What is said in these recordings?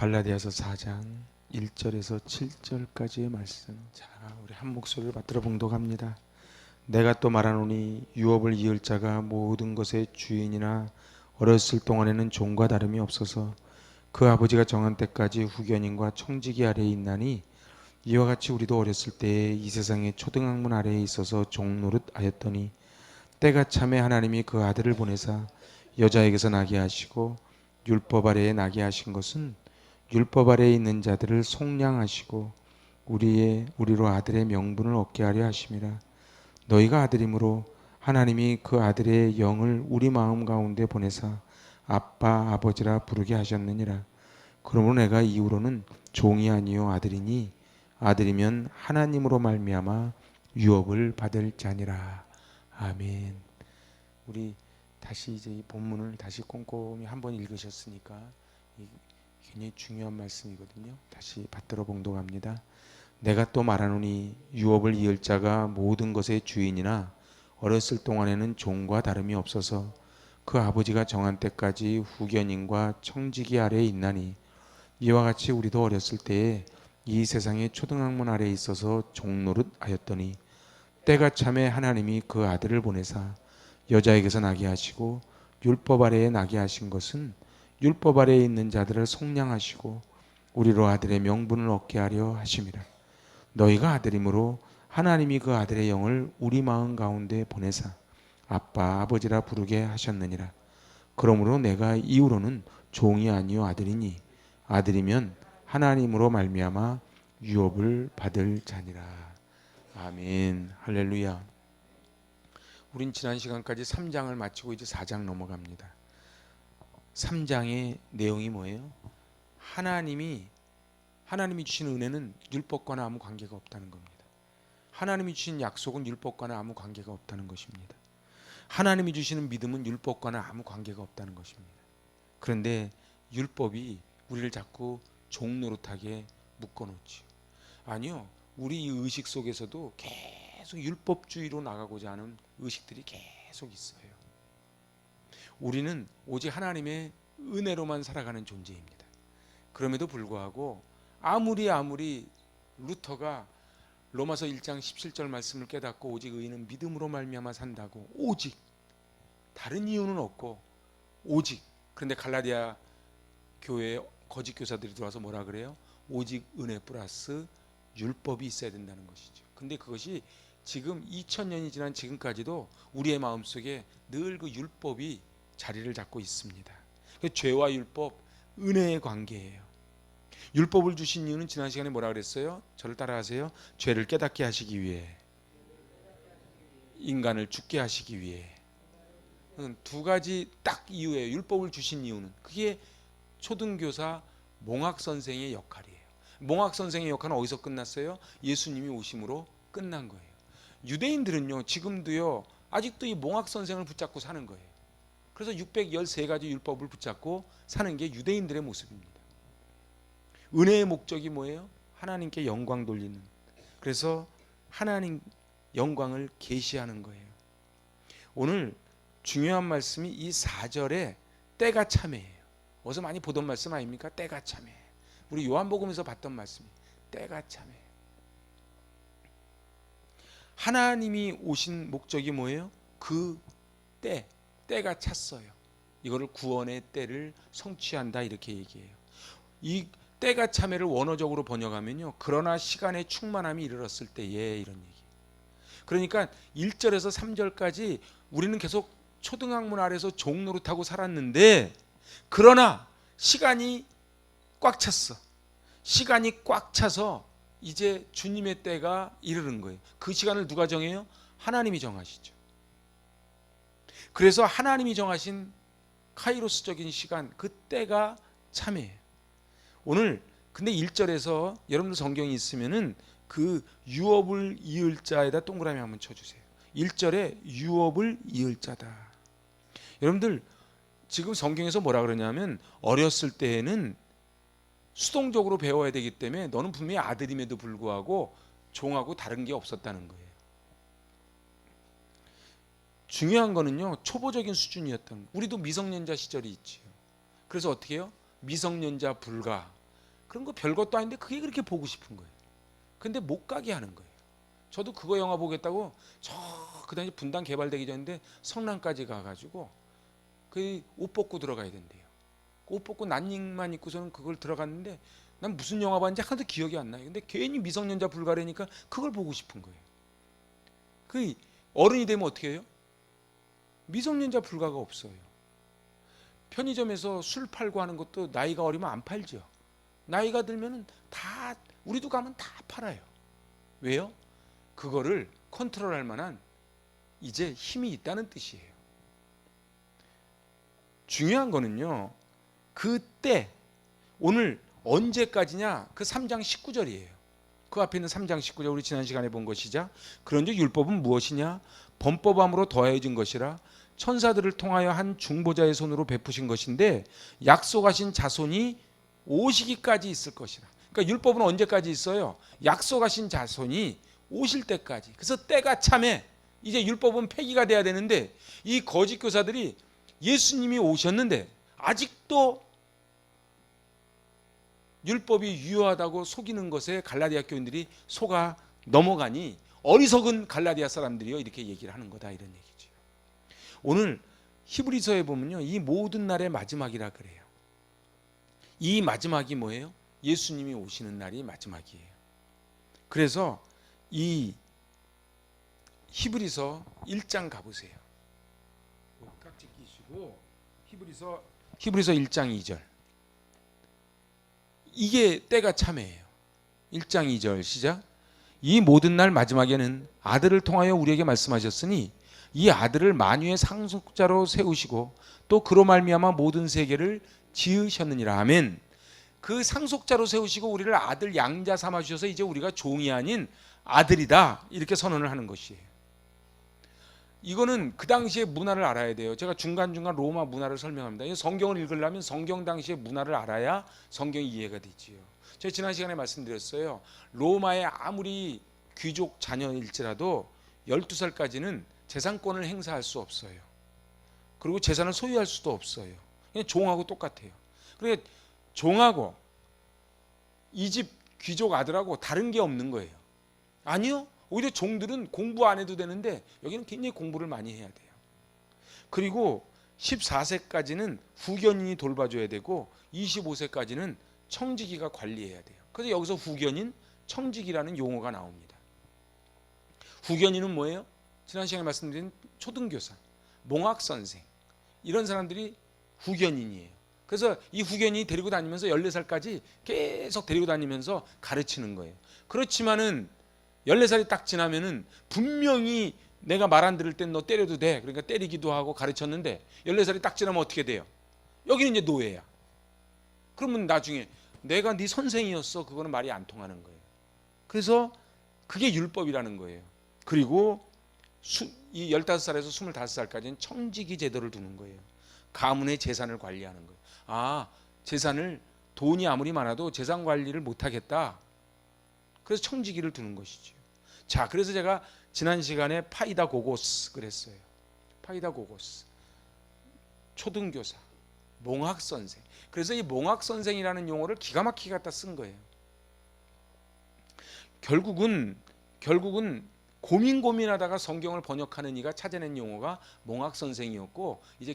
갈라디아서 4장 1절에서 7절까지의 말씀. 자, 우리 한 목소리를 받들어 봉독합니다. 내가 또 말하노니 유업을 이을 자가 모든 것의 주인이나 어렸을 동안에는 종과 다름이 없어서 그 아버지가 정한 때까지 후견인과 청지기 아래에 있나니, 이와 같이 우리도 어렸을 때에 이 세상의 초등학문 아래에 있어서 종 노릇하였더니 때가 참에 하나님이 그 아들을 보내사 여자에게서 나게 하시고 율법 아래에 나게 하신 것은 율법 아래에 있는 자들을 속량하시고 우리로 아들의 명분을 얻게 하려 하심이라. 너희가 아들이므로 하나님이 그 아들의 영을 우리 마음 가운데 보내사 아빠 아버지라 부르게 하셨느니라. 그러므로 내가 이후로는 종이 아니요 아들이니 아들이면 하나님으로 말미암아 유업을 받을 자니라. 아멘. 우리 다시 이제 이 본문을 다시 꼼꼼히 한번 읽으셨으니까 굉장히 중요한 말씀이거든요. 다시 받들어 봉독합니다. 내가 또 말하노니 유업을 이을 자가 모든 것의 주인이나 어렸을 동안에는 종과 다름이 없어서 그 아버지가 정한 때까지 후견인과 청지기 아래에 있나니, 이와 같이 우리도 어렸을 때에 이 세상의 초등학문 아래에 있어서 종노릇 하였더니 때가 참에 하나님이 그 아들을 보내사 여자에게서 나게 하시고 율법 아래에 나게 하신 것은 율법 아래에 있는 자들을 속량하시고 우리로 아들의 명분을 얻게 하려 하심이라. 너희가 아들이므로 하나님이 그 아들의 영을 우리 마음 가운데 보내사 아빠 아버지라 부르게 하셨느니라. 그러므로 내가 이후로는 종이 아니요 아들이니 아들이면 하나님으로 말미암아 유업을 받을 자니라. 아멘. 할렐루야. 우린 지난 시간까지 3장을 마치고 이제 4장 넘어갑니다. 3장의 내용이 뭐예요? 하나님이 주신 은혜는 율법과는 아무 관계가 없다는 겁니다. 하나님이 주신 약속은 율법과는 아무 관계가 없다는 것입니다. 하나님이 주시는 믿음은 율법과는 아무 관계가 없다는 것입니다. 그런데 율법이 우리를 자꾸 종 노릇하게 묶어놓지요. 아니요, 우리 의식 속에서도 계속 율법주의로 나가고자 하는 의식들이 계속 있어요. 우리는 오직 하나님의 은혜로만 살아가는 존재입니다. 그럼에도 불구하고 아무리 루터가 로마서 1장 17절 말씀을 깨닫고 오직 의인은 믿음으로 말미암아 산다고, 오직, 다른 이유는 없고 오직. 그런데 갈라디아 교회에 거짓 교사들이 들어와서 뭐라 그래요? 오직 은혜 플러스 율법이 있어야 된다는 것이죠. 근데 그것이 지금 2000년이 지난 지금까지도 우리의 마음속에 늘 그 율법이 자리를 잡고 있습니다. 죄와 율법, 은혜의 관계예요. 율법을 주신 이유는 지난 시간에 뭐라 그랬어요? 저를 따라하세요. 죄를 깨닫게 하시기 위해, 인간을 죽게 하시기 위해. 두 가지 딱 이유예요. 율법을 주신 이유는. 그게 초등교사 몽학 선생의 역할이에요. 몽학 선생의 역할은 어디서 끝났어요? 예수님이 오심으로 끝난 거예요. 유대인들은요, 지금도요, 아직도 이 몽학 선생을 붙잡고 사는 거예요. 그래서 613가지 율법을 붙잡고 사는 게 유대인들의 모습입니다. 은혜의 목적이 뭐예요? 하나님께 영광 돌리는. 그래서 하나님 영광을 계시하는 거예요. 오늘 중요한 말씀이 이 4절에 때가 참해예요. 어서 많이 보던 말씀 아닙니까? 때가 참해. 우리 요한복음에서 봤던 말씀이 때가 참해. 하나님이 오신 목적이 뭐예요? 그 때가 찼어요. 이거를 구원의 때를 성취한다 이렇게 얘기해요. 이 때가 참해를 원어적으로 번역하면요, 그러나 시간의 충만함이 이르렀을 때에, 이런 얘기. 그러니까 1절에서 3절까지 우리는 계속 초등학문 아래서 종 노릇하고 살았는데, 그러나 시간이 꽉 찼어. 시간이 꽉 차서 이제 주님의 때가 이르는 거예요. 그 시간을 누가 정해요? 하나님이 정하시죠. 그래서 하나님이 정하신 카이로스적인 시간, 그 때가 참해예요. 오늘 근데 1절에서 여러분들 성경이 있으면은 그 유업을 이을 자에다 동그라미 한번 쳐주세요. 1절에 유업을 이을 자다. 여러분들 지금 성경에서 뭐라 그러냐면, 어렸을 때에는 수동적으로 배워야 되기 때문에 너는 분명히 아들임에도 불구하고 종하고 다른 게 없었다는 거예요. 중요한 거는요, 초보적인 수준이었던. 우리도 미성년자 시절이 있지요. 그래서 어떻게 해요? 미성년자 불가, 그런 거 별것도 아닌데 그게 그렇게 보고 싶은 거예요. 근데 못 가게 하는 거예요. 저도 그거 영화 보겠다고 그 당시 분당 개발되기 전인데 성남까지 가가지고 그 옷 벗고 들어가야 된대요. 옷 벗고 난닝만 입고서는 그걸 들어갔는데 난 무슨 영화 봤는지 하나도 기억이 안 나요. 근데 괜히 미성년자 불가라니까 그걸 보고 싶은 거예요. 그 어른이 되면 어떻게 해요? 미성년자 불가가 없어요. 편의점에서 술 팔고 하는 것도 나이가 어리면 안 팔죠. 나이가 들면은 다 우리도 가면 다 팔아요. 왜요? 그거를 컨트롤할 만한 이제 힘이 있다는 뜻이에요. 중요한 거는요. 그때 오늘 언제까지냐? 그 3장 19절이에요. 그 앞에 있는 3장 19절 우리 지난 시간에 본 것이자 그런즉 율법은 무엇이냐? 범법함으로 더해진 것이라 천사들을 통하여 한 중보자의 손으로 베푸신 것인데 약속하신 자손이 오시기까지 있을 것이라. 그러니까 율법은 언제까지 있어요? 약속하신 자손이 오실 때까지. 그래서 때가 참에 이제 율법은 폐기가 돼야 되는데 이 거짓 교사들이 예수님이 오셨는데 아직도 율법이 유효하다고 속이는 것에 갈라디아 교인들이 속아 넘어가니 어리석은 갈라디아 사람들이요 이렇게 얘기를 하는 거다 이런 얘기죠. 오늘 히브리서에 보면요 이 모든 날의 마지막이라 그래요. 이 마지막이 뭐예요? 예수님이 오시는 날이 마지막이에요. 그래서 이 히브리서 1장 가보세요. 깍지 끼시고 히브리서 1장 2절. 이게 때가 참해예요. 1장 2절 시작. 이 모든 날 마지막에는 아들을 통하여 우리에게 말씀하셨으니 이 아들을 만유의 상속자로 세우시고 또 그로 말미암아 모든 세계를 지으셨느니라. 아멘. 그 상속자로 세우시고 우리를 아들 양자 삼아 주셔서 이제 우리가 종이 아닌 아들이다 이렇게 선언을 하는 것이에요. 이거는 그 당시의 문화를 알아야 돼요. 제가 중간중간 로마 문화를 설명합니다. 성경을 읽으려면 성경 당시의 문화를 알아야 성경이 이해가 되지요. 제가 지난 시간에 말씀드렸어요. 로마의 아무리 귀족 자녀일지라도 12살까지는 재산권을 행사할 수 없어요. 그리고 재산을 소유할 수도 없어요. 그냥 종하고 똑같아요. 그러니까 종하고 이 집 귀족 아들하고 다른 게 없는 거예요. 아니요. 오히려 종들은 공부 안 해도 되는데 여기는 굉장히 공부를 많이 해야 돼요. 그리고 14세까지는 후견인이 돌봐줘야 되고 25세까지는 청지기가 관리해야 돼요. 그래서 여기서 후견인, 청지기라는 용어가 나옵니다. 후견인은 뭐예요? 지난 시간에 말씀드린 초등교사, 몽학선생 이런 사람들이 후견인이에요. 그래서 이 후견인이 데리고 다니면서 14살까지 계속 데리고 다니면서 가르치는 거예요. 그렇지만은 14살이 딱 지나면은 분명히 내가 말 안 들을 땐 너 때려도 돼. 그러니까 때리기도 하고 가르쳤는데 14살이 딱 지나면 어떻게 돼요? 여기는 이제 노예야. 그러면 나중에 내가 네 선생이었어. 그거는 말이 안 통하는 거예요. 그래서 그게 율법이라는 거예요. 그리고 이 15살에서 25살까지는 청지기 제도를 두는 거예요. 가문의 재산을 관리하는 거예요. 아, 재산을 돈이 아무리 많아도 재산 관리를 못하겠다. 그래서 청지기를 두는 것이죠. 자, 그래서 제가 지난 시간에 파이다 고고스 그랬어요. 파이다 고고스, 초등교사, 몽학선생. 그래서 이 몽학선생이라는 용어를 기가 막히게 갖다 쓴 거예요. 결국은 고민하다가 성경을 번역하는 이가 찾아낸 용어가 몽학선생이었고 이제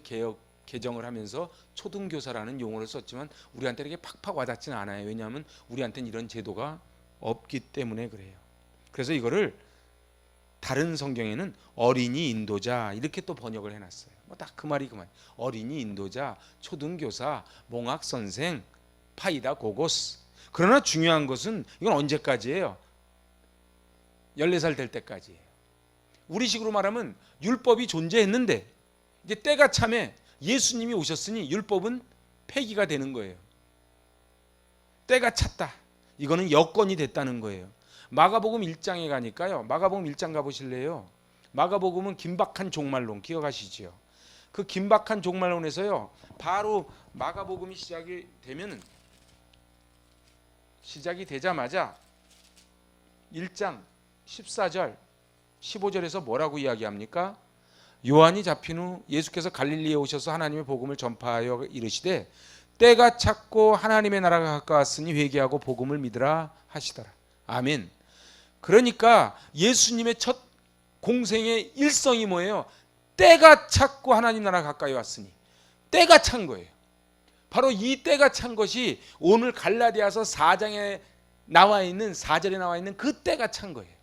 개정을 하면서 초등교사라는 용어를 썼지만 우리한테 이렇게 팍팍 와닿지는 않아요. 왜냐하면 우리한테는 이런 제도가 없기 때문에 그래요. 그래서 이거를 다른 성경에는 어린이 인도자 이렇게 또 번역을 해놨어요. 뭐 딱 그 말이 그만. 어린이 인도자, 초등교사, 몽학선생, 파이다 고고스. 그러나 중요한 것은 이건 언제까지예요? 14살 될 때까지예요. 우리식으로 말하면 율법이 존재했는데 이제 때가 참에 예수님이 오셨으니 율법은 폐기가 되는 거예요. 때가 찼다. 이거는 여건이 됐다는 거예요. 마가복음 1장에 가니까요. 마가복음 1장 가보실래요? 마가복음은 긴박한 종말론 기억하시죠? 그 긴박한 종말론에서요. 바로 마가복음이 시작이 되자마자 1장 14절 15절에서 뭐라고 이야기합니까? 요한이 잡힌 후 예수께서 갈릴리에 오셔서 하나님의 복음을 전파하여 이르시되 때가 찼고 하나님의 나라가 가까웠으니 회개하고 복음을 믿으라 하시더라. 아멘. 그러니까 예수님의 첫 공생의 일성이 뭐예요? 때가 찼고 하나님 나라 가까이 왔으니. 때가 찬 거예요. 바로 이 때가 찬 것이 오늘 갈라디아서 4장에 나와 있는 4절에 나와 있는 그 때가 찬 거예요.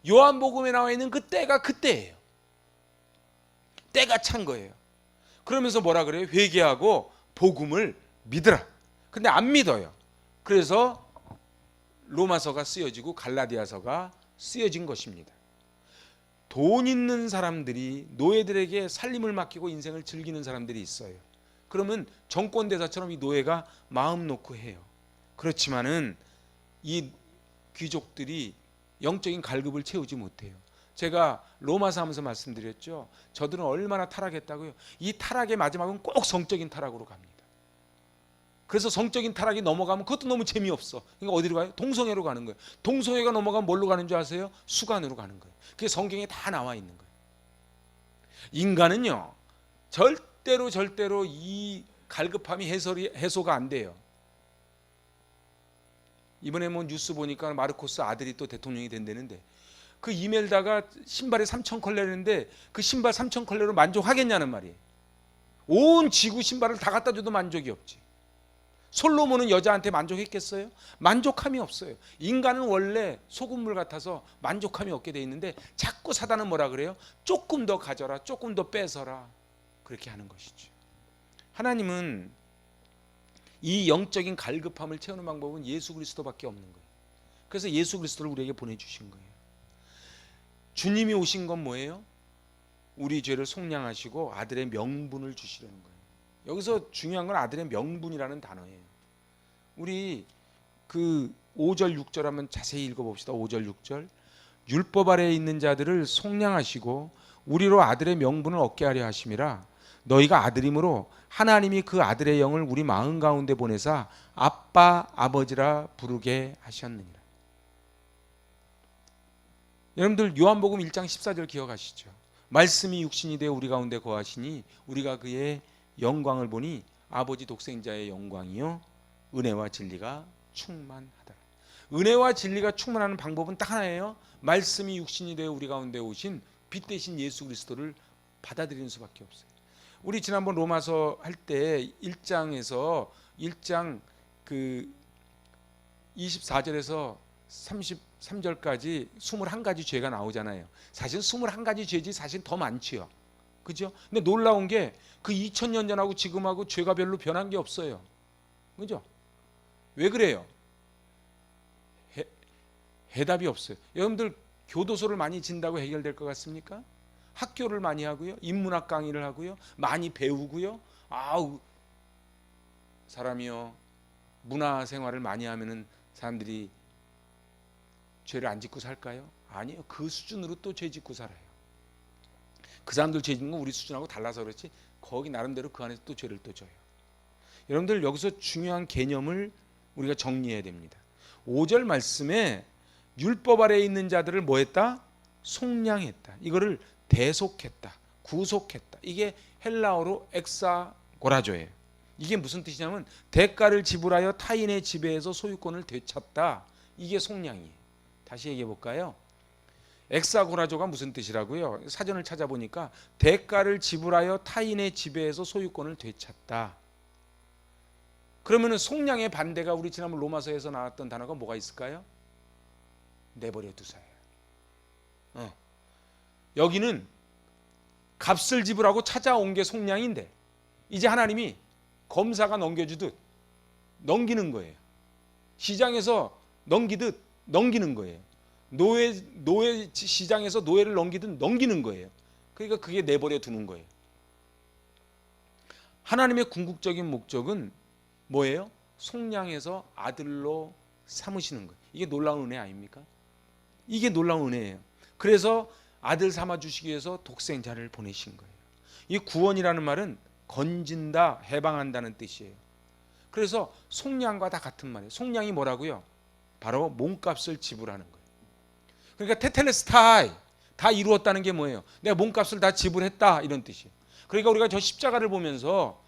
요한복음에 나와 있는 그 때가 그때예요. 때가 찬 거예요. 그러면서 뭐라 그래요? 회개하고 복음을 믿으라. 근데 안 믿어요. 그래서 로마서가 쓰여지고 갈라디아서가 쓰여진 것입니다. 돈 있는 사람들이 노예들에게 살림을 맡기고 인생을 즐기는 사람들이 있어요. 그러면 정권대사처럼 이 노예가 마음 놓고 해요. 그렇지만은 이 귀족들이 영적인 갈급을 채우지 못해요. 제가 로마서 하면서 말씀드렸죠. 저들은 얼마나 타락했다고요. 이 타락의 마지막은 꼭 성적인 타락으로 갑니다. 그래서 성적인 타락이 넘어가면 그것도 너무 재미없어. 그러니까 어디로 가요? 동성애로 가는 거예요. 동성애가 넘어가면 뭘로 가는 줄 아세요? 수간으로 가는 거예요. 그게 성경에 다 나와 있는 거예요. 인간은요, 절대로 이 갈급함이 해소가 안 돼요. 이번에 뭐 뉴스 보니까 마르코스 아들이 또 대통령이 된다는데, 그 이멜다가 신발에 3,000컬레였는데 그 신발 3,000컬레로 만족하겠냐는 말이에요. 온 지구 신발을 다 갖다 줘도 만족이 없지. 솔로몬은 여자한테 만족했겠어요? 만족함이 없어요. 인간은 원래 소금물 같아서 만족함이 없게 돼 있는데, 자꾸 사단은 뭐라 그래요? 조금 더 가져라, 조금 더 뺏어라, 그렇게 하는 것이죠. 하나님은 이 영적인 갈급함을 채우는 방법은 예수 그리스도밖에 없는 거예요. 그래서 예수 그리스도를 우리에게 보내주신 거예요. 주님이 오신 건 뭐예요? 우리 죄를 속량하시고 아들의 명분을 주시려는 거예요. 여기서 중요한 건 아들의 명분이라는 단어예요. 우리 그 5절 6절 한번 자세히 읽어봅시다. 5절 6절. 율법 아래에 있는 자들을 속량하시고 우리로 아들의 명분을 얻게 하려 하심이라. 너희가 아들이므로 하나님이 그 아들의 영을 우리 마음 가운데 보내사 아빠 아버지라 부르게 하셨느니라. 여러분들 요한복음 1장 14절 기억하시죠? 말씀이 육신이 되어 우리 가운데 거하시니 우리가 그의 영광을 보니 아버지 독생자의 영광이요 은혜와 진리가 충만하더라. 은혜와 진리가 충만하는 방법은 딱 하나예요. 말씀이 육신이 되어 우리 가운데 오신 빛 대신 예수 그리스도를 받아들이는 수밖에 없어요. 우리 지난번 로마서 할 때 1장에서 1장 그 24절에서 33절까지 21가지 죄가 나오잖아요. 사실 21가지 죄지 사실 더 많지요. 그죠? 근데 놀라운 게 그 2000년 전하고 지금하고 죄가 별로 변한 게 없어요. 그죠? 왜 그래요? 해답이 없어요. 여러분들 교도소를 많이 진다고 해결될 것 같습니까? 학교를 많이 하고요. 인문학 강의를 하고요. 많이 배우고요. 사람이요. 문화 생활을 많이 하면은 사람들이 죄를 안 짓고 살까요? 아니요. 그 수준으로 또 죄 짓고 살아요. 그 사람들 죄 짓는 건 우리 수준하고 달라서 그렇지 거기 나름대로 그 안에서 또 죄를 또 져요. 여러분들 여기서 중요한 개념을 우리가 정리해야 됩니다. 5절 말씀에 율법 아래에 있는 자들을 뭐 했다? 속량했다. 이거를 대속했다. 구속했다. 이게 헬라어로 엑사고라조예요. 이게 무슨 뜻이냐면 대가를 지불하여 타인의 지배에서 소유권을 되찾다. 이게 속량이에요. 다시 얘기해 볼까요? 엑사고라조가 무슨 뜻이라고요? 사전을 찾아보니까 대가를 지불하여 타인의 지배에서 소유권을 되찾다. 그러면은 속량의 반대가 우리 지난번 로마서에서 나왔던 단어가 뭐가 있을까요? 내버려 두사예요. 여기는 값을 지불하고 찾아온 게 속량인데 이제 하나님이 검사가 넘겨주듯 넘기는 거예요. 시장에서 넘기듯 넘기는 거예요. 노예 시장에서 노예를 넘기듯 넘기는 거예요. 그러니까 그게 내버려 두는 거예요. 하나님의 궁극적인 목적은 뭐예요? 속량해서 아들로 삼으시는 거예요. 이게 놀라운 은혜 아닙니까? 이게 놀라운 은혜예요. 그래서 아들 삼아 주시기 위해서 독생자를 보내신 거예요. 이 구원이라는 말은 건진다, 해방한다는 뜻이에요. 그래서 속량과 다 같은 말이에요. 속량이 뭐라고요? 바로 몸값을 지불하는 거예요. 그러니까 테텔레스타이, 다 이루었다는 게 뭐예요? 내가 몸값을 다 지불했다 이런 뜻이에요. 그러니까 우리가 저 십자가를 보면서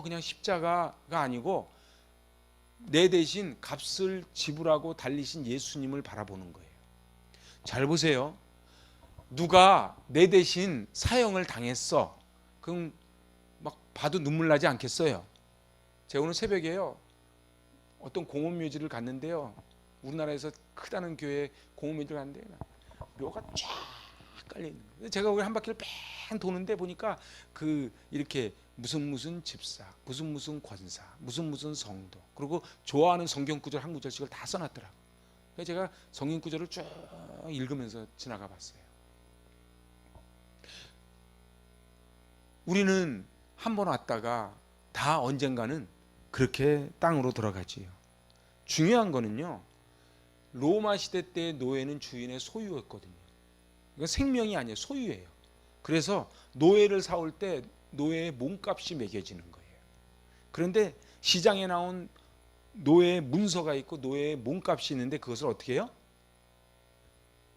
그냥 십자가가 아니고 내 대신 값을 지불하고 달리신 예수님을 바라보는 거예요. 잘 보세요. 누가 내 대신 사형을 당했어. 그럼 막 봐도 눈물 나지 않겠어요? 제가 오늘 새벽에요, 어떤 공원묘지를 갔는데요. 우리나라에서 크다는 교회 공원묘지를 갔는데 묘가 쫙 깔려 있는 거예요. 제가 거기 한 바퀴를 뺑 도는데 보니까 이렇게 무슨 집사, 무슨 권사, 무슨 성도, 그리고 좋아하는 성경 구절 한 구절씩을 다 써놨더라고. 그래서 제가 성경 구절을 쭉 읽으면서 지나가 봤어요. 우리는 한 번 왔다가 다 언젠가는 그렇게 땅으로 돌아가지요. 중요한 거는요, 로마 시대 때 노예는 주인의 소유였거든요. 이건 생명이 아니에요, 소유예요. 그래서 노예를 사올 때 노예의 몸값이 매겨지는 거예요. 그런데 시장에 나온 노예의 문서가 있고 노예의 몸값이 있는데 그것을 어떻게 해요?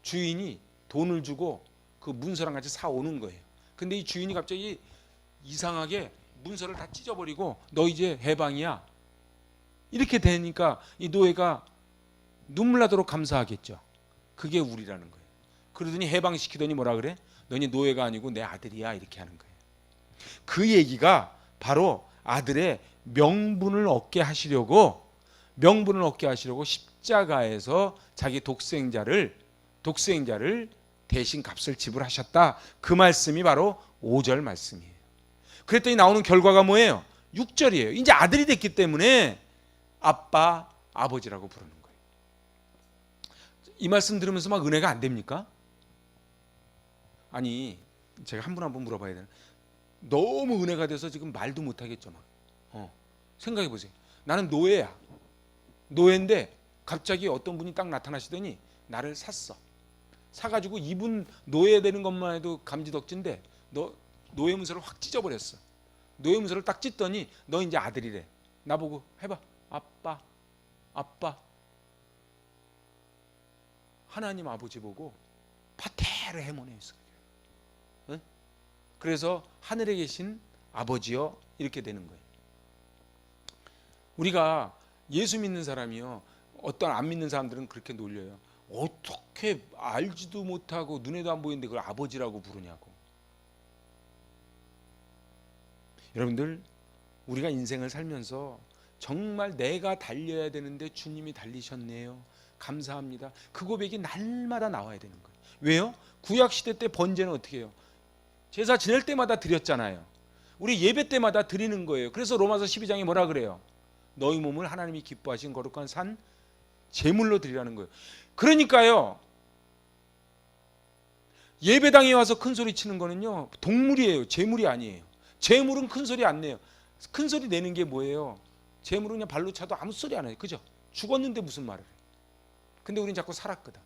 주인이 돈을 주고 그 문서랑 같이 사오는 거예요. 근데 이 주인이 갑자기 이상하게 문서를 다 찢어버리고 너 이제 해방이야, 이렇게 되니까 이 노예가 눈물 나도록 감사하겠죠. 그게 우리라는 거예요. 그러더니 해방시키더니 뭐라 그래? 너니 노예가 아니고 내 아들이야, 이렇게 하는 거예요. 그 얘기가 바로 아들의 명분을 얻게 하시려고 십자가에서 자기 독생자를 대신 값을 지불하셨다. 그 말씀이 바로 5절 말씀이에요. 그랬더니 나오는 결과가 뭐예요? 6절이에요. 이제 아들이 됐기 때문에 아빠, 아버지라고 부르는 거예요. 이 말씀 들으면서 막 은혜가 안 됩니까? 아니, 제가 한 분 한 분 물어봐야 되나? 너무 은혜가 돼서 지금 말도 못 하겠죠. 막. 생각해 보세요. 나는 노예야. 노예인데 갑자기 어떤 분이 딱 나타나시더니 나를 샀어. 사가지고 이분 노예되는 것만 해도 감지덕진데 너 노예 문서를 확 찢어버렸어. 노예 문서를 딱 찢더니 너 이제 아들이래. 나보고 해봐. 아빠. 하나님 아버지 보고 파테르 해모네였어. 응? 그래서 하늘에 계신 아버지요, 이렇게 되는 거예요. 우리가 예수 믿는 사람이요, 어떤 안 믿는 사람들은 그렇게 놀려요. 어떻게 알지도 못하고 눈에도 안 보이는데 그걸 아버지라고 부르냐고. 여러분들, 우리가 인생을 살면서 정말 내가 달려야 되는데 주님이 달리셨네요, 감사합니다, 그 고백이 날마다 나와야 되는 거예요. 왜요? 구약시대 때 번제는 어떻게 해요? 제사 지낼 때마다 드렸잖아요. 우리 예배 때마다 드리는 거예요. 그래서 로마서 12장에 뭐라 그래요? 너희 몸을 하나님이 기뻐하신 거룩한 산 제물로 드리라는 거예요. 그러니까요, 예배당에 와서 큰 소리 치는 거는요, 동물이에요, 제물이 아니에요. 제물은 큰 소리 안 내요. 큰 소리 내는 게 뭐예요? 제물은 그냥 발로 차도 아무 소리 안 해요. 그죠? 죽었는데 무슨 말을 해. 근데 우리는 자꾸 살았거든.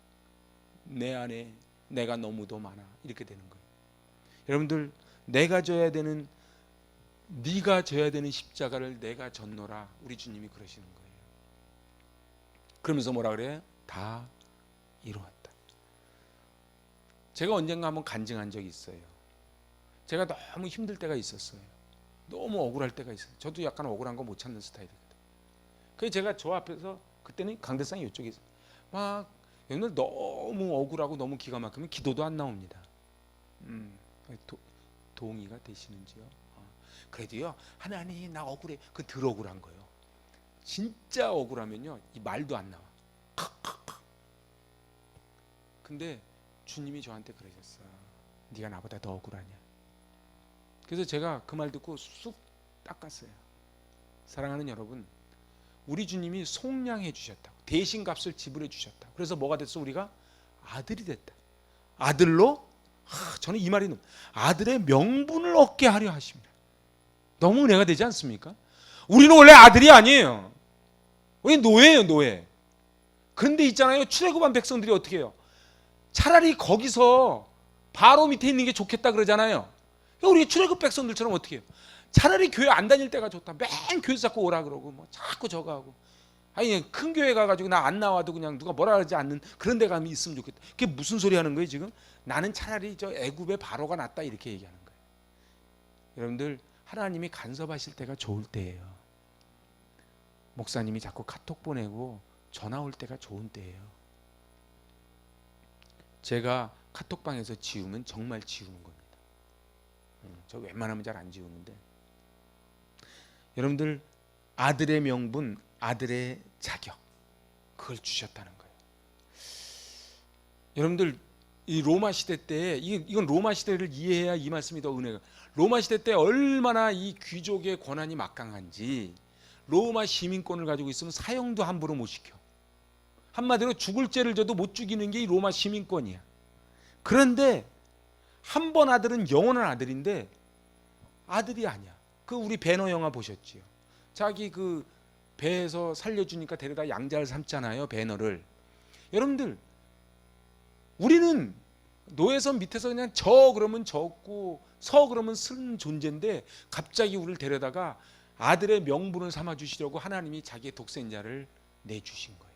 내 안에 내가 너무도 많아, 이렇게 되는 거예요. 여러분들, 네가 져야 되는 십자가를 내가 졌노라, 우리 주님이 그러시는 거예요. 그러면서 뭐라 그래요? 다 이루었다. 제가 언젠가 한번 간증한 적이 있어요. 제가 너무 힘들 때가 있었어요. 너무 억울할 때가 있어요. 저도 약간 억울한 거 못 참는 스타일이거든요. 그래서 제가 저 앞에서, 그때는 강대상이 이쪽에 있어요, 막 여러분들 너무 억울하고 너무 기가 막히면 기도도 안 나옵니다. 동의가 되시는지요? 그래도요, 하나님 나 억울해, 그건 덜 억울한 거예요. 진짜 억울하면요, 이 말도 안 나와. 근데 주님이 저한테 그러셨어요. 네가 나보다 더 억울하냐? 그래서 제가 그 말 듣고 쑥 닦았어요. 사랑하는 여러분, 우리 주님이 속량해 주셨다고, 대신 값을 지불해 주셨다. 그래서 뭐가 됐어? 우리가 아들이 됐다. 아들로, 저는 이 말이 아들의 명분을 얻게 하려 하십니다. 너무 은혜가 되지 않습니까? 우리는 원래 아들이 아니에요. 우리 노예예요, 노예. 그런데 있잖아요, 출애굽한 백성들이 어떻게 해요? 차라리 거기서 바로 밑에 있는 게 좋겠다 그러잖아요. 우리 출애굽 백성들처럼 어떻게 해요? 차라리 교회 안 다닐 때가 좋다. 맨 교회 자꾸 오라 그러고 뭐 자꾸 저거 하고. 아니, 큰 교회 가가지고 나 안 나와도 그냥 누가 뭐라 하지 않는 그런 데 가면 있으면 좋겠다. 그게 무슨 소리 하는 거예요 지금? 나는 차라리 저 애굽의 바로가 낫다, 이렇게 얘기하는 거예요. 여러분들, 하나님이 간섭하실 때가 좋을 때예요. 목사님이 자꾸 카톡 보내고 전화 올 때가 좋은 때예요. 제가 카톡방에서 지우면 정말 지우는 겁니다. 저 웬만하면 잘 안 지우는데, 여러분들 아들의 명분, 아들의 자격, 그걸 주셨다는 거예요. 여러분들 이 로마 시대 때, 이건 로마 시대를 이해해야 이 말씀이 더 은혜가. 로마 시대 때 얼마나 이 귀족의 권한이 막강한지, 로마 시민권을 가지고 있으면 사형도 함부로 못 시켜. 한마디로 죽을 죄를 져도 못 죽이는 게 이 로마 시민권이야. 그런데 한 번 아들은 영원한 아들인데 아들이 아니야. 그 우리 배너 영화 보셨지요? 자기 그 배에서 살려주니까 데려다 양자를 삼잖아요, 배너를. 여러분들, 우리는 노예선 밑에서 그냥 저 그러면 졌고 서 그러면 쓴 존재인데, 갑자기 우리를 데려다가 아들의 명분을 삼아 주시려고 하나님이 자기의 독생자를 내주신 거예요.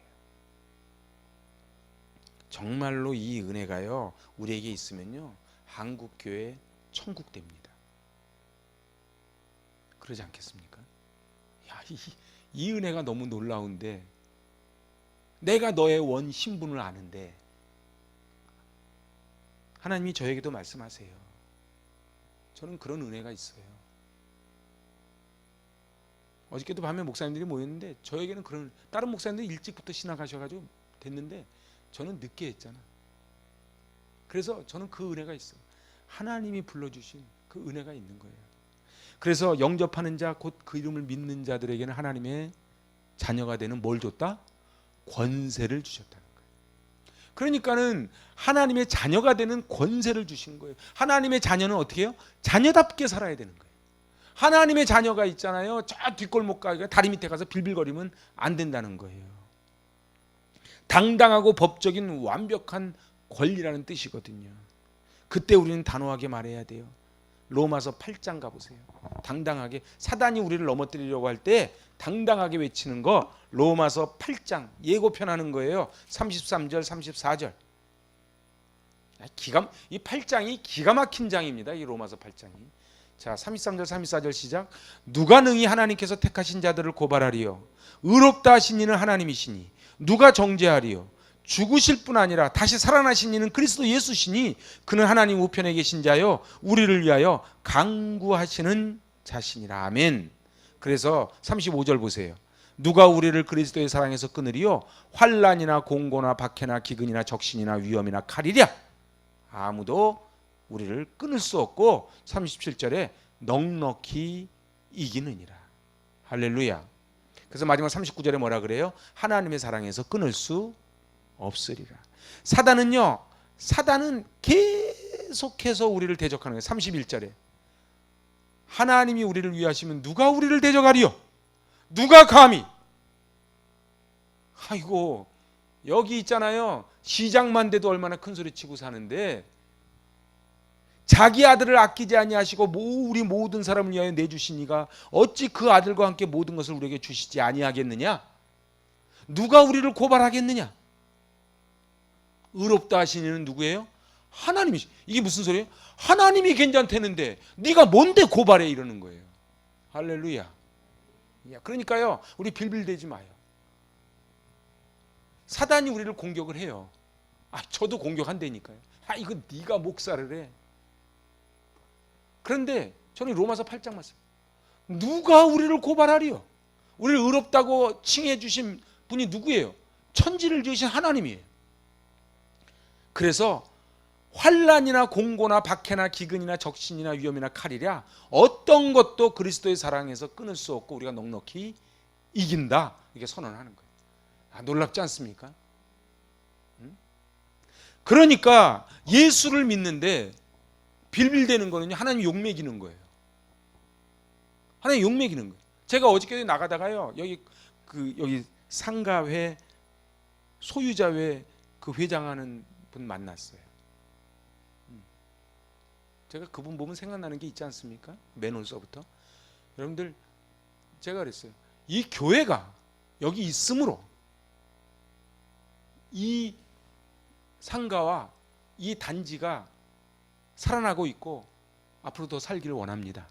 정말로 이 은혜가요, 우리에게 있으면요, 한국교회 천국 됩니다. 그러지 않겠습니까? 야, 이 은혜가 너무 놀라운데, 내가 너의 원 신분을 아는데 하나님이 저에게도 말씀하세요. 저는 그런 은혜가 있어요. 어저께도 밤에 목사님들이 모였는데, 저에게는 그런, 다른 목사님들이 일찍부터 신학하셔가지고 됐는데 저는 늦게 했잖아. 그래서 저는 그 은혜가 있어요. 하나님이 불러주신 그 은혜가 있는 거예요. 그래서 영접하는 자, 곧 그 이름을 믿는 자들에게는 하나님의 자녀가 되는 뭘 줬다? 권세를 주셨다는 거예요. 그러니까는 하나님의 자녀가 되는 권세를 주신 거예요. 하나님의 자녀는 어떻게 해요? 자녀답게 살아야 되는 거예요. 하나님의 자녀가 있잖아요. 저 뒷골목 가게 다리 밑에 가서 빌빌거리면 안 된다는 거예요. 당당하고 법적인 완벽한 권리라는 뜻이거든요. 그때 우리는 단호하게 말해야 돼요. 로마서 8장 가보세요. 당당하게, 사단이 우리를 넘어뜨리려고 할 때 당당하게 외치는 거, 로마서 8장 예고편하는 거예요. 33절 34절. 이 8장이 기가 막힌 장입니다. 이 로마서 8장이. 자, 33절 34절 시작. 누가 능히 하나님께서 택하신 자들을 고발하리요? 의롭다 하신 이는 하나님이시니 누가 정죄하리요? 죽으실 뿐 아니라 다시 살아나신 이는 그리스도 예수시니 그는 하나님 우편에 계신 자요 우리를 위하여 간구하시는 자신이라. 아멘. 그래서 35절 보세요. 누가 우리를 그리스도의 사랑에서 끊으리요? 환난이나 공고나 박해나 기근이나 적신이나 위험이나 칼이랴. 아무도 우리를 끊을 수 없고, 37절에 넉넉히 이기느니라. 할렐루야. 그래서 마지막 39절에 뭐라 그래요? 하나님의 사랑에서 끊을 수 없으리라. 사단은 계속해서 우리를 대적하는 거예요. 31절에 하나님이 우리를 위하시면 누가 우리를 대적하리요? 누가 감히? 아이고, 여기 있잖아요. 시장만 돼도 얼마나 큰 소리 치고 사는데, 자기 아들을 아끼지 아니하시고 우리 모든 사람을 위하여 내주시니가 어찌 그 아들과 함께 모든 것을 우리에게 주시지 아니하겠느냐? 누가 우리를 고발하겠느냐? 의롭다 하신 이는 누구예요? 하나님이시. 이게 무슨 소리예요? 하나님이 괜찮다는데 네가 뭔데 고발해, 이러는 거예요. 할렐루야. 그러니까요, 우리 빌빌대지 마요. 사단이 우리를 공격을 해요. 저도 공격한다니까요. 이거 네가 목사를 해. 그런데 저는 로마서 8장 말씀, 누가 우리를 고발하리요? 우리를 의롭다고 칭해 주신 분이 누구예요? 천지를 지으신 하나님이에요. 그래서 환난이나 공고나 박해나 기근이나 적신이나 위험이나 칼이랴, 어떤 것도 그리스도의 사랑에서 끊을 수 없고 우리가 넉넉히 이긴다, 이렇게 선언하는 거예요. 놀랍지 않습니까? 그러니까 예수를 믿는데 빌빌대는 거는요, 하나님 욕먹이는 거예요. 하나님 욕먹이는 거예요. 제가 어저께 나가다가요, 여기 상가회 소유자회 그 회장하는 분 만났어요. 제가 그분 보면 생각나는 게 있지 않습니까? 맨홀서부터. 여러분들, 제가 그랬어요. 이 교회가 여기 있으므로 이 상가와 이 단지가 살아나고 있고 앞으로 더 살기를 원합니다.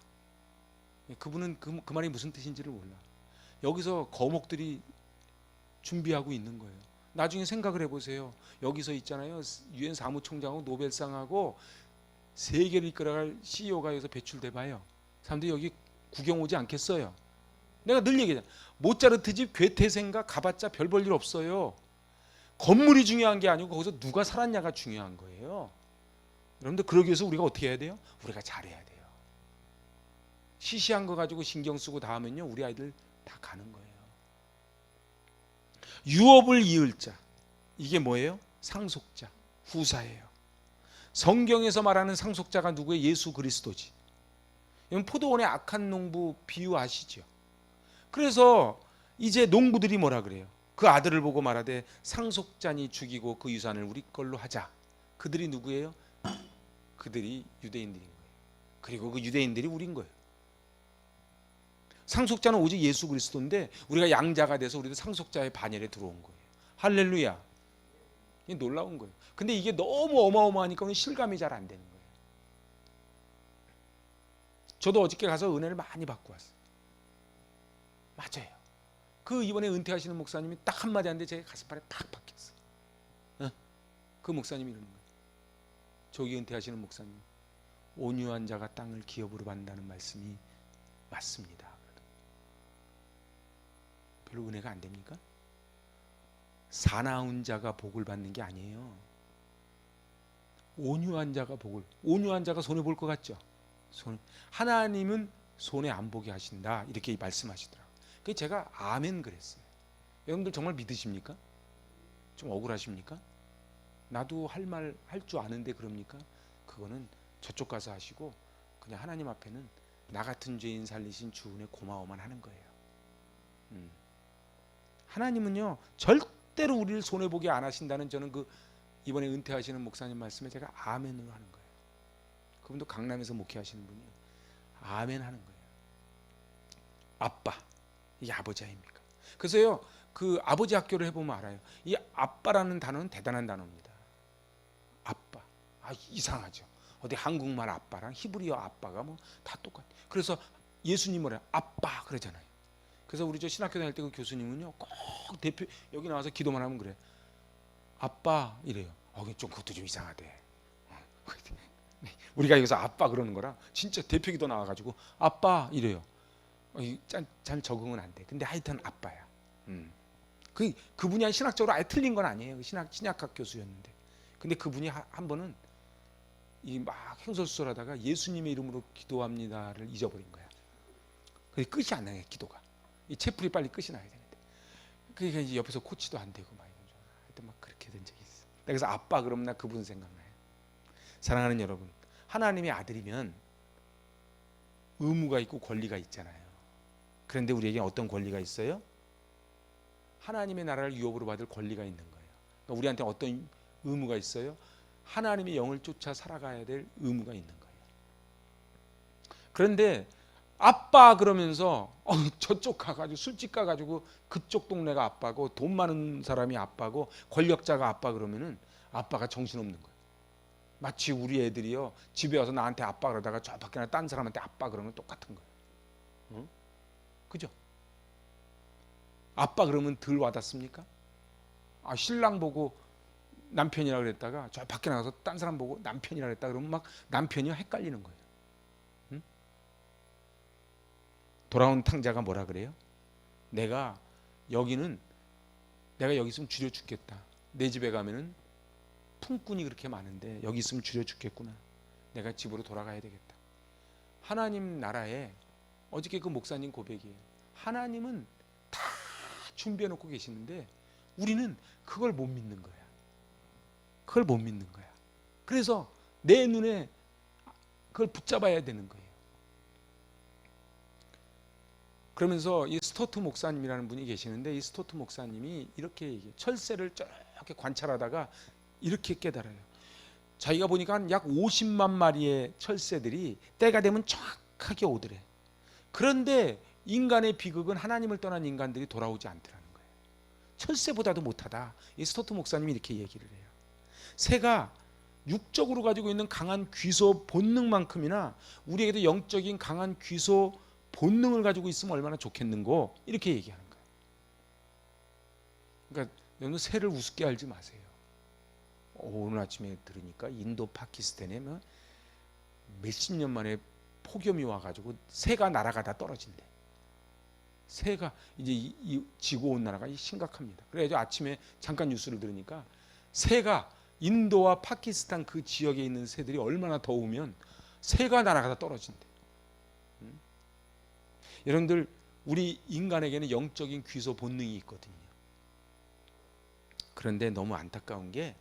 그분은 그 말이 무슨 뜻인지를 몰라. 여기서 거목들이 준비하고 있는 거예요. 나중에 생각을 해보세요. 여기서 있잖아요. 유엔 사무총장하고 노벨상하고 세계를 이끌어갈 CEO가 여기서 배출돼 봐요. 사람들이 여기 구경 오지 않겠어요? 내가 늘 얘기하잖아. 모차르트 집 괴테생가 가봤자 별 볼 일 없어요. 건물이 중요한 게 아니고 거기서 누가 살았냐가 중요한 거예요. 여러분들 그러기 위해서 우리가 어떻게 해야 돼요? 우리가 잘해야 돼요. 시시한 거 가지고 신경 쓰고 다 하면요, 우리 아이들 다 가는 거예요. 유업을 이을 자, 이게 뭐예요? 상속자, 후사예요. 성경에서 말하는 상속자가 누구예요? 예수 그리스도지. 여러분 포도원의 악한 농부 비유 아시죠? 그래서 이제 농부들이 뭐라 그래요? 그 아들을 보고 말하되 상속자니 죽이고 그 유산을 우리 걸로 하자. 그들이 누구예요? 그들이 유대인들인 거예요. 그리고 그 유대인들이 우린 거예요. 상속자는 오직 예수 그리스도인데 우리가 양자가 돼서 우리도 상속자의 반열에 들어온 거예요. 할렐루야. 이게 놀라운 거예요. 근데 이게 너무 어마어마하니까 실감이 잘 안 되는 거예요. 저도 어저께 가서 은혜를 많이 받고 왔어요. 맞아요. 그 이번에 은퇴하시는 목사님이 딱 한마디 하는데 제 가슴팍에 팍 박혔어요. 그 목사님이 이러는 거예요. 저기 은퇴하시는 목사님, 온유한 자가 땅을 기업으로 받는다는 말씀이 맞습니다. 별로 은혜가 안 됩니까? 사나운 자가 복을 받는 게 아니에요. 온유한 자가 복을, 온유한 자가 손해 볼 것 같죠? 하나님은 손해 안 보게 하신다, 이렇게 말씀하시더라고요. 그래서 제가 아멘 그랬어요. 여러분들 정말 믿으십니까? 좀 억울하십니까? 나도 할 말 할 줄 아는데 그럽니까? 그거는 저쪽 가서 하시고 그냥 하나님 앞에는 나 같은 죄인 살리신 주 은혜 고마워만 하는 거예요. 하나님은요 절대로 우리를 손해보게 안 하신다는, 저는 그 이번에 은퇴하시는 목사님 말씀에 제가 아멘으로 하는 거예요. 그분도 강남에서 목회하시는 분이에요. 아멘 하는 거예요. 아빠, 이게 아버지 아닙니까? 그래서요 그 아버지 학교를 해보면 알아요. 이 아빠라는 단어는 대단한 단어입니다. 아빠, 이상하죠. 어디 한국말 아빠랑 히브리어 아빠가 뭐 다 똑같아. 그래서 예수님 뭐래요? 아빠 그러잖아요. 그래서 우리 저 신학교 다닐 때 그 교수님은요 꼭 대표 여기 나와서 기도만 하면 그래. 아빠 이래요. 좀 그것도 좀 이상하대. 우리가 여기서 아빠 그러는 거라 진짜 대표 기도 나와가지고 아빠 이래요. 잘 적응은 안 돼. 근데 하여튼 아빠야. 그분이 신학적으로 아예 틀린 건 아니에요. 신약학 교수였는데. 근데 그분이 한 번은 이 막 행설수설하다가 예수님의 이름으로 기도합니다를 잊어버린 거야. 그게 끝이 안 나요, 기도가. 이 채플이 빨리 끝이 나야 되는데. 그러니까 이제 옆에서 코치도 안 되고 막 하여튼 막 그렇게 된 적이 있어. 그래서 아빠 그러면 나 그분 생각나요. 사랑하는 여러분, 하나님의 아들이면 의무가 있고 권리가 있잖아요. 그런데 우리에게 어떤 권리가 있어요? 하나님의 나라를 유업으로 받을 권리가 있는 거예요. 그러니까 우리한테 어떤 의무가 있어요? 하나님의 영을 쫓아 살아가야 될 의무가 있는 거예요. 그런데 아빠 그러면서 저쪽 가가지고 술집 가가지고 그쪽 동네가 아빠고 돈 많은 사람이 아빠고 권력자가 아빠 그러면은 아빠가 정신없는 거예요. 마치 우리 애들이요 집에 와서 나한테 아빠 그러다가 저 밖에 나 딴 사람한테 아빠 그러면 똑같은 거예요. 그죠? 아빠 그러면 덜 와닿습니까? 신랑 보고 남편이라 그랬다가 저 밖에 나가서 딴 사람 보고 남편이라 그랬다 그러면 막 남편이 헷갈리는 거예요. 돌아온 탕자가 뭐라 그래요? 내가 여기 있으면 줄여 죽겠다. 내 집에 가면은 품꾼이 그렇게 많은데 여기 있으면 줄여 죽겠구나. 내가 집으로 돌아가야 되겠다. 하나님 나라에 어저께 그 목사님 고백이에요. 하나님은 다 준비해 놓고 계시는데 우리는 그걸 못 믿는 거야. 그걸 못 믿는 거야. 그래서 내 눈에 그걸 붙잡아야 되는 거예요. 그러면서 이 스토트 목사님이라는 분이 계시는데 이 스토트 목사님이 이렇게 얘기해요. 철새를 저렇게 관찰하다가 이렇게 깨달아요. 자기가 보니까 약 50만 마리의 철새들이 때가 되면 정확하게 오더래. 그런데 인간의 비극은 하나님을 떠난 인간들이 돌아오지 않더라는 거예요. 철새보다도 못하다. 이 스토트 목사님이 이렇게 얘기를 해요. 새가 육적으로 가지고 있는 강한 귀소 본능만큼이나 우리에게도 영적인 강한 귀소 본능을 가지고 있으면 얼마나 좋겠는고 이렇게 얘기하는 거예요. 그러니까 여러분 새를 우습게 알지 마세요. 오늘 아침에 들으니까 인도 파키스탄에 몇십 년 만에 폭염이 와가지고 새가 날아가다 떨어진대. 새가 이제 이 지구 온난화가 심각합니다. 그래서 아침에 잠깐 뉴스를 들으니까 새가 인도와 파키스탄 그 지역에 있는 새들이 얼마나 더우면 새가 날아가다 떨어진대. 여러분들 우리 인간에게는 영적인 귀소 본능이 있거든요. 그런데 너무 안타까운 게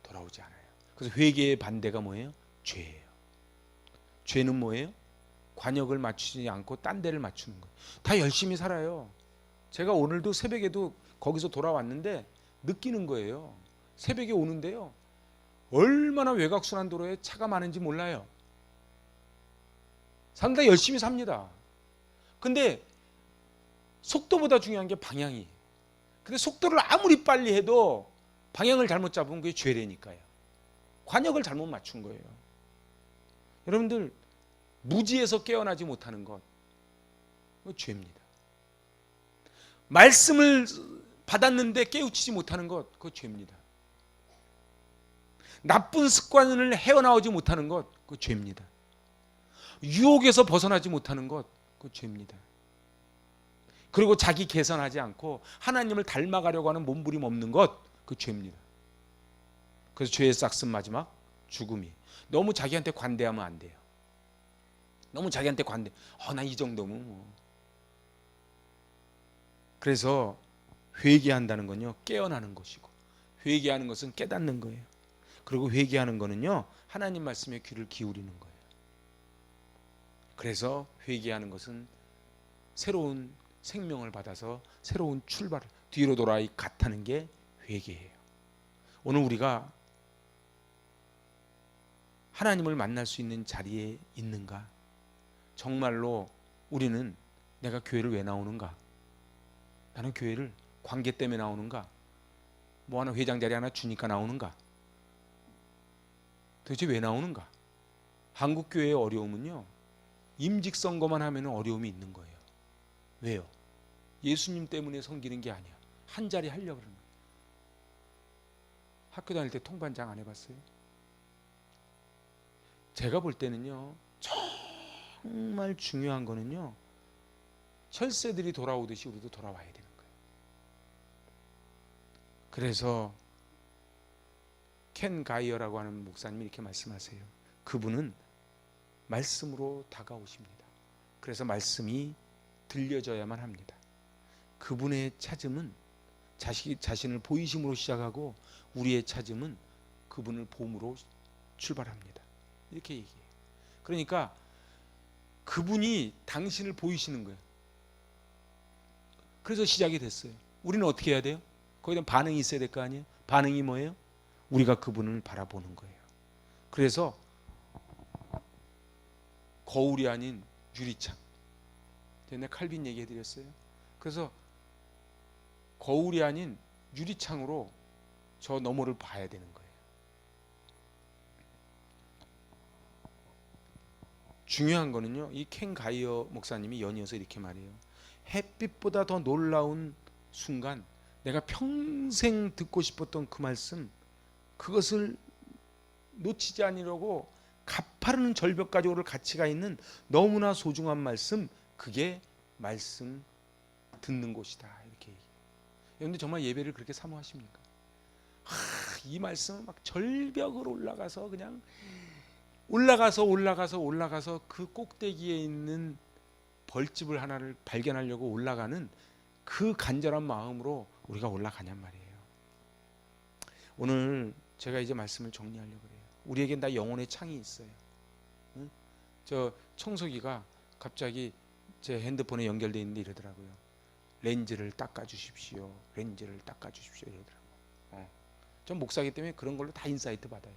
돌아오지 않아요. 그래서 회개의 반대가 뭐예요? 죄예요. 죄는 뭐예요? 관역을 맞추지 않고 딴 데를 맞추는 거예요. 다 열심히 살아요. 제가 오늘도 새벽에도 거기서 돌아왔는데 느끼는 거예요. 새벽에 오는데요, 얼마나 외곽순환도로에 차가 많은지 몰라요. 상당히 열심히 삽니다. 근데 속도보다 중요한 게 방향이에요. 근데 속도를 아무리 빨리 해도 방향을 잘못 잡으면 그게 죄래니까요. 관역을 잘못 맞춘 거예요. 여러분들 무지에서 깨어나지 못하는 것, 그거 죄입니다. 말씀을 받았는데 깨우치지 못하는 것, 그거 죄입니다. 나쁜 습관을 헤어나오지 못하는 것, 그거 죄입니다. 유혹에서 벗어나지 못하는 것, 그거 죄입니다. 그리고 자기 개선하지 않고 하나님을 닮아가려고 하는 몸부림 없는 것, 그 죄입니다. 그래서 죄의 싹슨 마지막 죽음이. 너무 자기한테 관대하면 안 돼요. 너무 자기한테 관대. 난 이 정도면 뭐. 그래서 회개한다는 건요, 깨어나는 것이고, 회개하는 것은 깨닫는 거예요. 그리고 회개하는 거는요, 하나님 말씀에 귀를 기울이는 거예요. 그래서 회개하는 것은 새로운 생명을 받아서 새로운 출발을, 뒤로 돌아 갓하는 게 회개예요. 오늘 우리가 하나님을 만날 수 있는 자리에 있는가? 정말로 우리는 내가 교회를 왜 나오는가? 나는 교회를 관계 때문에 나오는가? 뭐 하나 회장 자리 하나 주니까 나오는가? 도대체 왜 나오는가? 한국 교회의 어려움은요, 임직 선거만 하면 어려움이 있는 거예요. 왜요? 예수님 때문에 섬기는 게 아니야. 한 자리 하려고 그러는 거예요. 학교 다닐 때 통반장 안 해봤어요? 제가 볼 때는요, 정말 중요한 거는요, 철새들이 돌아오듯이 우리도 돌아와야 되는 거예요. 그래서 켄 가이어라고 하는 목사님이 이렇게 말씀하세요. 그분은 말씀으로 다가오십니다. 그래서 말씀이 들려져야만 합니다. 그분의 찾음은 자신을 보이심으로 시작하고 우리의 찾음은 그분을 봄으로 출발합니다. 이렇게 얘기해요. 그러니까 그분이 당신을 보이시는 거예요. 그래서 시작이 됐어요. 우리는 어떻게 해야 돼요? 거기다 반응이 있어야 될 거 아니에요? 반응이 뭐예요? 우리가 그분을 바라보는 거예요. 그래서 거울이 아닌 유리창. 제가 칼빈 얘기해 드렸어요. 그래서 거울이 아닌 유리창으로 저 너머를 봐야 되는 거예요. 중요한 거는요, 이 켄 가이어 목사님이 연이어서 이렇게 말해요. 햇빛보다 더 놀라운 순간, 내가 평생 듣고 싶었던 그 말씀, 그것을 놓치지 않으려고 가파른 절벽까지 오를 가치가 있는 너무나 소중한 말씀, 그게 말씀 듣는 곳이다. 이렇게 얘기해요. 여러분들 정말 예배를 그렇게 사모하십니까? 이 말씀은 막 절벽을 올라가서 그냥 올라가서 그 꼭대기에 있는 벌집을 하나를 발견하려고 올라가는 그 간절한 마음으로 우리가 올라가냔 말이에요. 오늘 제가 이제 말씀을 정리하려고 그래요. 우리에겐 다 영혼의 창이 있어요. 응? 저 청소기가 갑자기 제 핸드폰에 연결되어 있는데 이러더라고요. 렌즈를 닦아주십시오. 렌즈를 닦아주십시오. 이러더라고요. 전 목사기 때문에 그런 걸로 다 인사이트 받아요.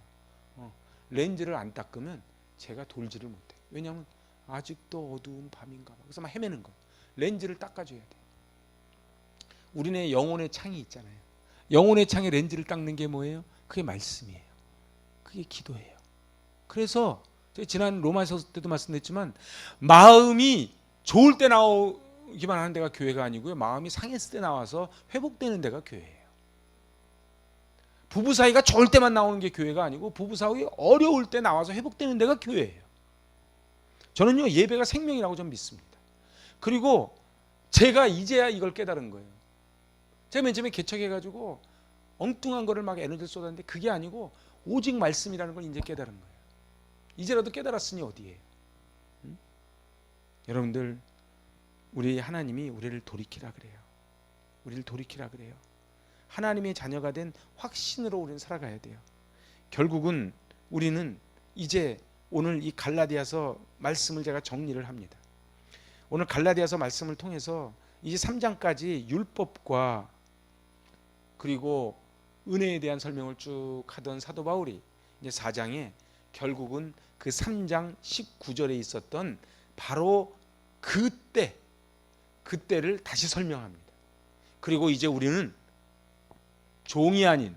렌즈를 안 닦으면 제가 돌지를 못해요. 왜냐하면 아직도 어두운 밤인가 봐. 그래서 막 헤매는 거예요. 렌즈를 닦아줘야 돼요. 우리네 영혼의 창이 있잖아요. 영혼의 창에 렌즈를 닦는 게 뭐예요? 그게 말씀이에요. 그게 기도예요. 그래서 제가 지난 로마서 때도 말씀드렸지만 마음이 좋을 때 나오기만 하는 데가 교회가 아니고요. 마음이 상했을 때 나와서 회복되는 데가 교회예요. 부부 사이가 좋을 때만 나오는 게 교회가 아니고 부부 사이 어려울 때 나와서 회복되는 데가 교회예요. 저는요, 예배가 생명이라고 좀 믿습니다. 그리고 제가 이제야 이걸 깨달은 거예요. 제가 맨 처음에 개척해가지고 엉뚱한 거를 막 에너지를 쏟았는데 그게 아니고 오직 말씀이라는 걸 이제 깨달은 거예요. 이제라도 깨달았으니 어디에요? 응? 여러분들, 우리 하나님이 우리를 돌이키라 그래요. 우리를 돌이키라 그래요. 하나님의 자녀가 된 확신으로 우리는 살아가야 돼요. 결국은 우리는 이제 오늘 이 갈라디아서 말씀을 제가 정리를 합니다. 오늘 갈라디아서 말씀을 통해서 이제 3장까지 율법과 그리고 은혜에 대한 설명을 쭉 하던 사도 바울이 이제 4장에 결국은 그 3장 19절에 있었던 바로 그때를 다시 설명합니다. 그리고 이제 우리는 종이 아닌,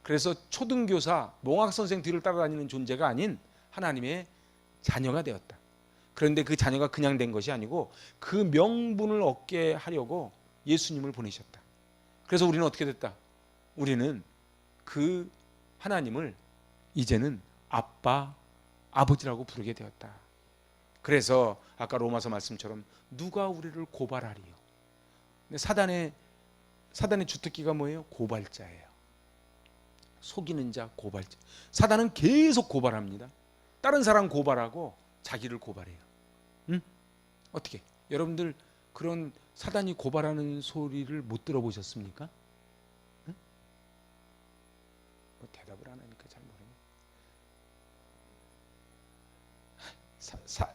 그래서 초등교사, 몽학선생 뒤를 따라다니는 존재가 아닌 하나님의 자녀가 되었다. 그런데 그 자녀가 그냥 된 것이 아니고 그 명분을 얻게 하려고 예수님을 보내셨다. 그래서 우리는 어떻게 됐다? 우리는 그 하나님을 이제는 아빠, 아버지라고 부르게 되었다. 그래서 아까 로마서 말씀처럼 누가 우리를 고발하리요? 근데 사단의 주특기가 뭐예요? 고발자예요. 속이는 자, 고발자. 사단은 계속 고발합니다. 다른 사람 고발하고 자기를 고발해요. 응? 어떻게? 여러분들 그런 사단이 고발하는 소리를 못 들어보셨습니까? 응? 뭐 대답을 안 하니까 잘 모르네.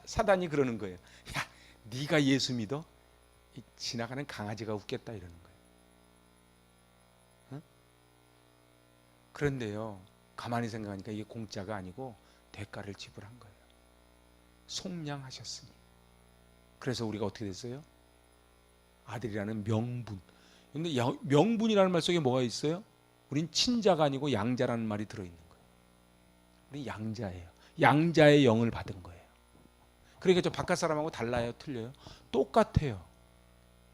사단이 그러는 거예요. 야, 네가 예수 믿어? 지나가는 강아지가 웃겠다 이러는 거예요. 응? 그런데요, 가만히 생각하니까 이게 공짜가 아니고 대가를 지불한 거예요. 속량하셨으니. 그래서 우리가 어떻게 됐어요? 아들이라는 명분. 근데 명분이라는 말 속에 뭐가 있어요? 우린 친자가 아니고 양자라는 말이 들어있는 거예요. 우린 양자예요. 양자의 영을 받은 거예요. 그러니까 저 바깥 사람하고 달라요? 틀려요? 똑같아요.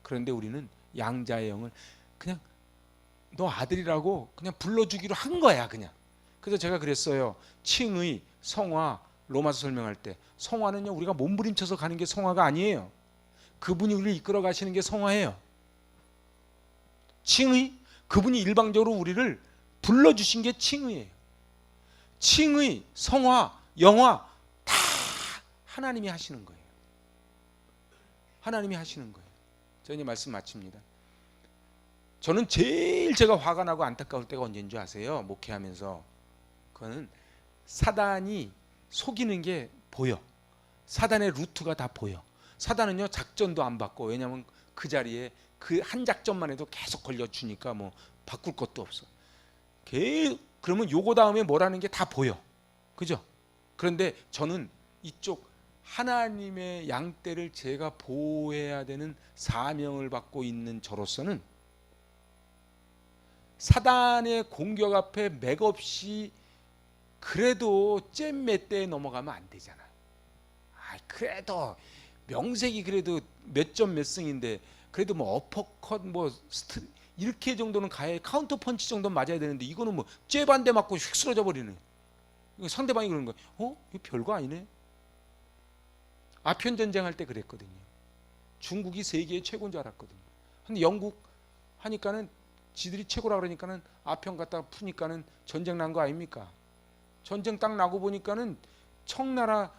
그런데 우리는 양자의 영을 그냥 너 아들이라고 그냥 불러주기로 한 거야, 그냥. 그래서 제가 그랬어요. 칭의, 성화, 로마서 설명할 때 성화는요, 우리가 몸부림쳐서 가는 게 성화가 아니에요. 그분이 우리를 이끌어 가시는 게 성화예요. 칭의, 그분이 일방적으로 우리를 불러주신 게 칭의예요. 칭의, 성화, 영화 다 하나님이 하시는 거예요. 하나님이 하시는 거예요. 저 이제 말씀 마칩니다. 저는 제일 제가 화가 나고 안타까울 때가 언제인 줄 아세요? 목회하면서. 그거는 사단이 속이는 게 보여. 사단의 루트가 다 보여. 사단은요, 작전도 안 바꿔. 왜냐하면 그 자리에 그 한 작전만 해도 계속 걸려주니까 뭐 바꿀 것도 없어. 그러면 요거 다음에 뭐라는 게 다 보여. 그죠? 그런데 저는 이쪽 하나님의 양떼를 제가 보호해야 되는 사명을 받고 있는 저로서는 사단의 공격 앞에 맥없이 그래도 잼 몇 대에 넘어가면 안 되잖아. 그래도 명색이 그래도 몇 점 몇 승인데 그래도 뭐 어퍼컷 뭐 이렇게 정도는 가야 카운터 펀치 정도 맞아야 되는데 이거는 뭐 잽한대 맞고 휙 쓰러져 버리는. 상대방이 그러는 거야. 이거 별거 아니네. 아편 전쟁 할 때 그랬거든요. 중국이 세계의 최고인 줄 알았거든요. 근데 영국 하니까는 지들이 최고라 그러니까는 아편 갖다가 푸니까는 전쟁 난 거 아닙니까? 전쟁 딱 나고 보니까는 청나라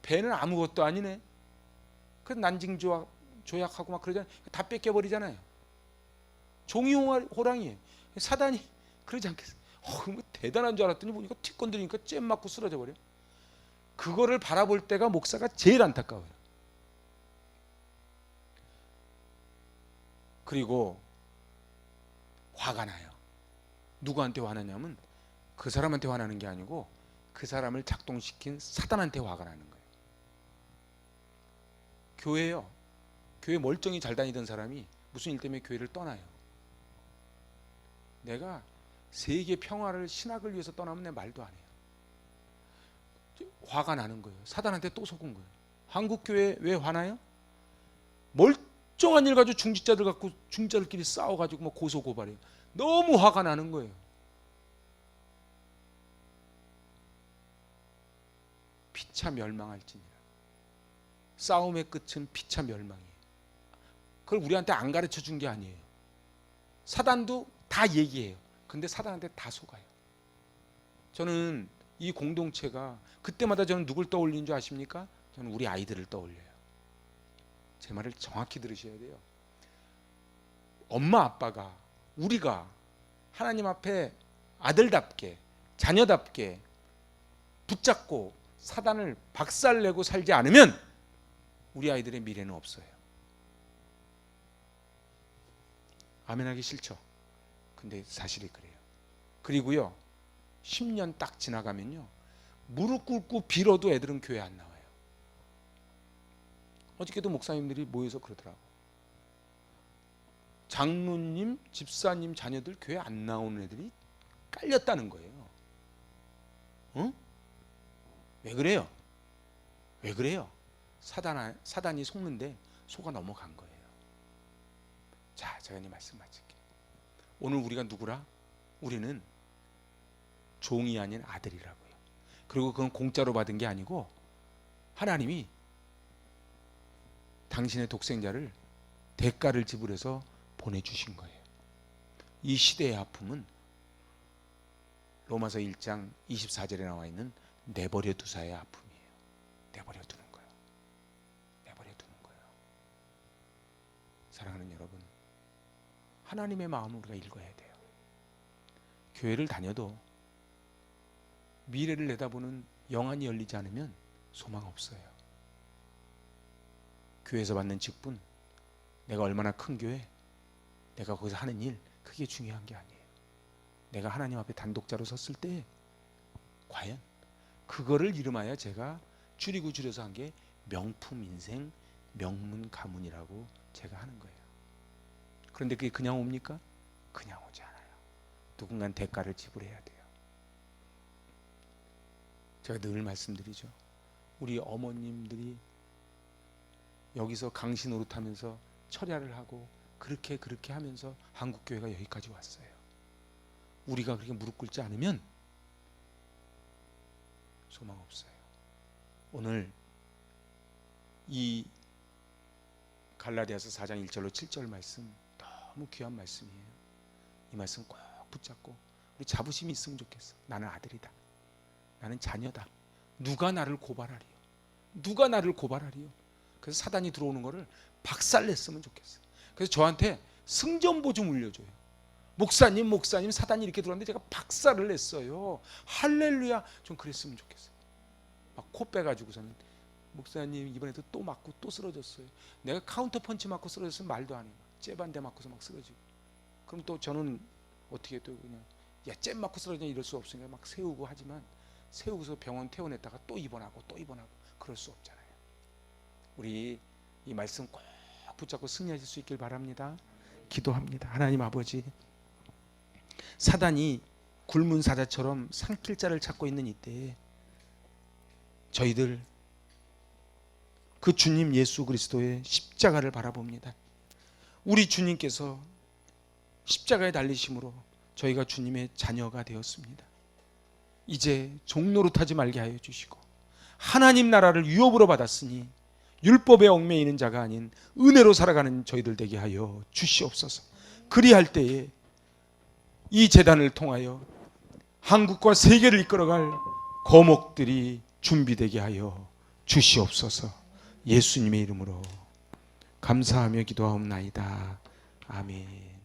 배는 아무것도 아니네. 그 난징 조약하고 막 그러잖아요. 다 뺏겨버리잖아요. 종이 호랑이에요. 사단이 그러지 않겠어요? 뭐 대단한 줄 알았더니 보니까 틱 건드리니까 잼 맞고 쓰러져 버려. 그거를 바라볼 때가 목사가 제일 안타까워요. 그리고 화가 나요. 누구한테 화나냐면 그 사람한테 화나는 게 아니고 그 사람을 작동시킨 사단한테 화가 나는 거예요. 교회요. 교회 멀쩡히 잘 다니던 사람이 무슨 일 때문에 교회를 떠나요. 내가 세계 평화를 신학을 위해서 떠나면 내 말도 안 해요. 화가 나는 거예요. 사단한테 또 속은 거예요. 한국 교회 왜 화나요? 멀쩡한 일 가지고 중직자들 갖고 중직자들끼리 싸워가지고 뭐 고소고발해요. 너무 화가 나는 거예요. 피차 멸망할지니라. 싸움의 끝은 피차 멸망이에요. 그걸 우리한테 안 가르쳐 준 게 아니에요. 사단도 다 얘기해요. 근데 사단한테 다 속아요. 저는 이 공동체가 그때마다 저는 누굴 떠올리는 줄 아십니까? 저는 우리 아이들을 떠올려요. 제 말을 정확히 들으셔야 돼요. 엄마 아빠가, 우리가 하나님 앞에 아들답게 자녀답게 붙잡고 사단을 박살내고 살지 않으면 우리 아이들의 미래는 없어요. 아멘하기 싫죠? 근데 사실이 그래요. 그리고요, 10년 딱 지나가면요, 무릎 꿇고 빌어도 애들은 교회 안 나와요. 어저께도 목사님들이 모여서 그러더라고. 장로님, 집사님 자녀들 교회 안 나오는 애들이 깔렸다는 거예요. 응? 왜 그래요? 왜 그래요? 사단이 속는데 속아 넘어간 거예요. 자, 제가 이 말씀 마칠게요. 오늘 우리가 누구라? 우리는 종이 아닌 아들이라고요. 그리고 그건 공짜로 받은 게 아니고 하나님이 당신의 독생자를 대가를 지불해서 보내주신 거예요. 이 시대의 아픔은 로마서 1장 24절에 나와 있는 내버려 두사의 아픔이에요. 내버려 두는 거예요. 내버려 두는 거예요. 사랑하는 여러분, 하나님의 마음을 우리가 읽어야 돼요. 교회를 다녀도 미래를 내다보는 영안이 열리지 않으면 소망 없어요. 교회에서 받는 직분, 내가 얼마나 큰 교회, 내가 거기서 하는 일, 그게 중요한 게 아니에요. 내가 하나님 앞에 단독자로 섰을 때 과연 그거를 이름하여 제가 줄여서 한 게 명품 인생, 명문 가문이라고 제가 하는 거예요. 그런데 그게 그냥 옵니까? 그냥 오지 않아요. 누군가는 대가를 지불해야 돼요. 제가 늘 말씀드리죠. 우리 어머님들이 여기서 강신 노릇하면서 철야를 하고 그렇게 하면서 한국교회가 여기까지 왔어요. 우리가 그렇게 무릎 꿇지 않으면 소망 없어요. 오늘 이 갈라디아서 4장 1절로 7절 말씀 너무 귀한 말씀이에요. 이 말씀 꼭 붙잡고 우리 자부심이 있으면 좋겠어. 나는 아들이다. 나는 자녀다. 누가 나를 고발하리요? 누가 나를 고발하리요? 그래서 사단이 들어오는 거를 박살냈으면 좋겠어요. 그래서 저한테 승전보 좀 울려줘요. 목사님 사단이 이렇게 들어왔는데 제가 박살을 냈어요. 할렐루야. 좀 그랬으면 좋겠어요. 막 코 빼가지고서는 목사님 이번에도 또 맞고 또 쓰러졌어요. 내가 카운터 펀치 맞고 쓰러졌으면 말도 안 해요. 잽 한 대 맞고서 막 쓰러지고. 그럼 또 저는 어떻게 또 그냥 잽 맞고 쓰러지냐 이럴 수 없으니까 막 세우고 하지만 세우고서 병원 퇴원했다가 또 입원하고 그럴 수 없잖아요. 우리 이 말씀 꼭 붙잡고 승리하실 수 있길 바랍니다. 기도합니다. 하나님 아버지, 사단이 굶은 사자처럼 삼킬 자를 찾고 있는 이때에 저희들 그 주님 예수 그리스도의 십자가를 바라봅니다. 우리 주님께서 십자가에 달리심으로 저희가 주님의 자녀가 되었습니다. 이제 종노릇하지 말게 하여 주시고 하나님 나라를 유업으로 받았으니 율법에 얽매이는 자가 아닌 은혜로 살아가는 저희들 되게 하여 주시옵소서. 그리할 때에 이 재단을 통하여 한국과 세계를 이끌어갈 거목들이 준비되게 하여 주시옵소서. 예수님의 이름으로 감사하며 기도하옵나이다. 아멘.